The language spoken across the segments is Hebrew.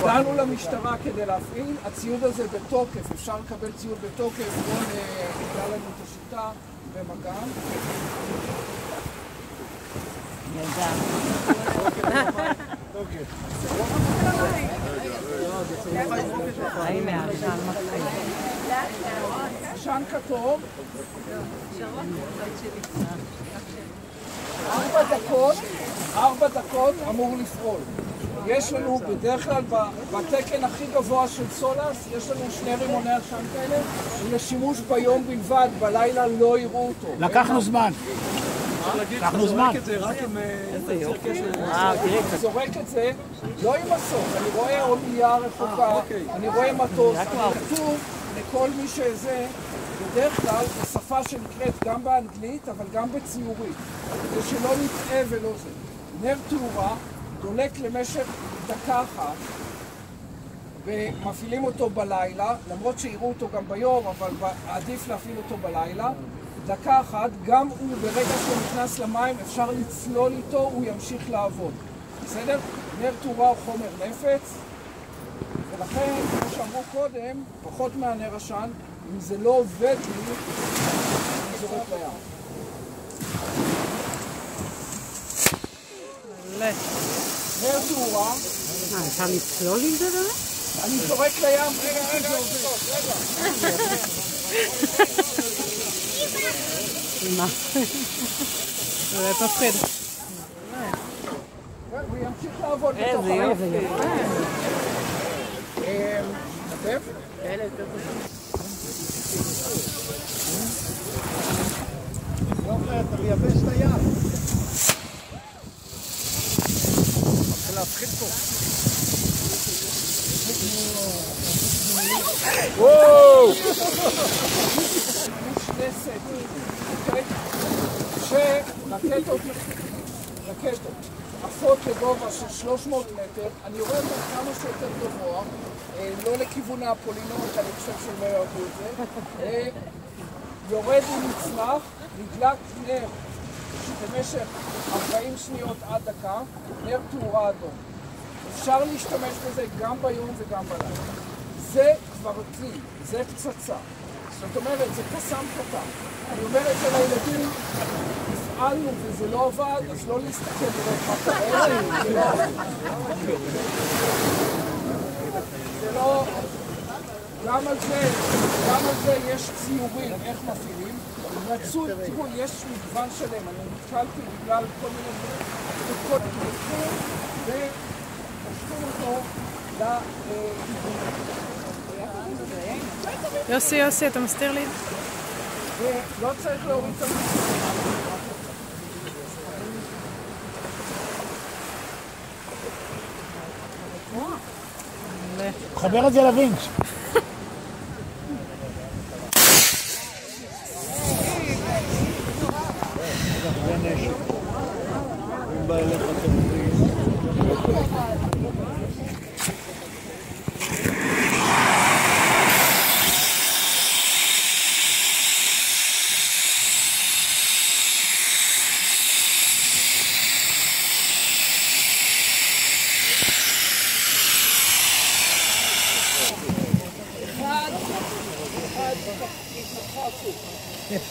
הגענו למשטרה כדי להפעיל, הציוד הזה בתוקף, אפשר לקבל ציוד בתוקף, בואו נקרא לנו את השיטה במגן. ידע. הנה, העשן מתחיל. עשן כתוב. 4 דקות אמור לפעול. יש לנו בדרך כלל בתקן הכי גבוה של סולאס, יש לנו 2 רימוני עשן כאלה, לשימוש ביום בלבד, בלילה לא יראו אותו. לקחנו זמן. לקחנו זמן. זורק את זה, לא עם מסוק, אני רואה אונייה רחוקה, אני רואה מטוס, כתוב לכל מי שזה, בדרך כלל בשפה שנקראת גם באנגלית, אבל גם בציורית, כדי שלא נטעה ולא זה. נר תאורה דולק למשך דקה אחת, ומפעילים אותו בלילה, למרות שיראו אותו גם ביום, אבל עדיף להפעיל אותו בלילה. דקה אחת, גם הוא ברגע שהוא נכנס למים אפשר לצלול איתו, הוא ימשיך לעבוד. בסדר? נר תאורה הוא חומר נפץ, ולכן, כמו שאמרו קודם, פחות מהנר עשן, אם זה לא עובד לי, אני זורק לים. נר תאורה. אפשר לצלול עם זה באמת? אני זורק לים, רגע. מה? זה תפחיד. הוא ימשיך לעבוד בתוך הים. איזה יפה. נדב? כאלה יותר טובים. יופי, אתה מייבש את הים. מתחיל להפחיד פה. וואו! משלסת. שרקטות עפות לגובה של 300 מטר, אני רואה אותם כמה שיותר גבוה, לא לכיוון הפולינומיות, אני חושב שהם לא יאהבו את זה, יורד ומצלח, נדלק נר במשך 40 שניות עד דקה, נר תאורה אדום. אפשר להשתמש בזה גם ביום וגם בלילה. זה כבר טיל, זה פצצה. זאת אומרת, זה קסם קטן. אני אומר את זה לילדים, הפעלנו וזה לא עבד, אז לא להסתכל לראות מה קורה. זה לא... גם על זה יש ציורים, איך מפעילים. רצו, תראו, יש מגוון שלם, אני נתקלתי בגלל כל מיני דברים. וכל תקפו ופשטו אותו יוסי, אתה מסתיר לי? ולא צריך להוריד את המצב. חבר את זה לווינץ'.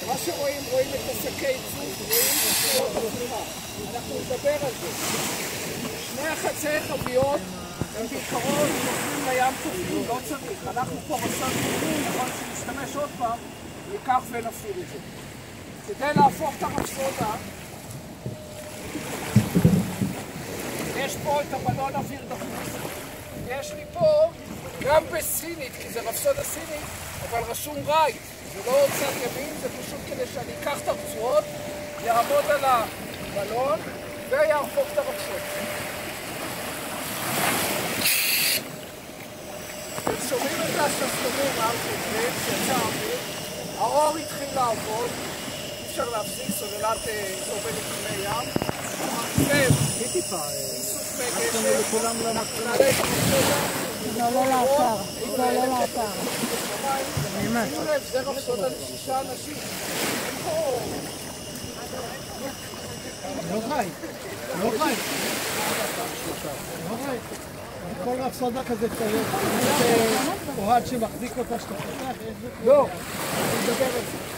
מה שרואים, רואים את השקי צוף, רואים את השקעות בצורה. אנחנו נדבר על זה. 2 חצאי חביות הם בעיקרון נופלים לים תופעים, לא צריך. אנחנו פה רס"ר תופעים, אבל שנשתמש עוד פעם, ניקח ונפעיל את זה. כדי להפוך את הרפסודה, יש פה את הבלון אוויר דחוס. יש לי פה, גם בסינית, כי זה רפסודה סינית, אבל רשום רייט. זה לא צד ימין, זה פשוט כדי שאני אקח את הרצועות, יעמוד על הבלון ויהפוך את הרצועות. אתם שומעים את השסתומים הארציים שיצא האוויר, האור התחיל לעבוד, אי אפשר להפסיק, סוללת עובדת עם ים, המרכב, איסוף מגשם, נעלה את הרצועות. לא לאתר, לא לאתר. שימו לב, זה רפסודה ל6 אנשים. לא חי. כל רפסודה כזה צריך. אוהד שמחזיק אותה שאתה פותח, יש זה... לא, אני מדבר על זה.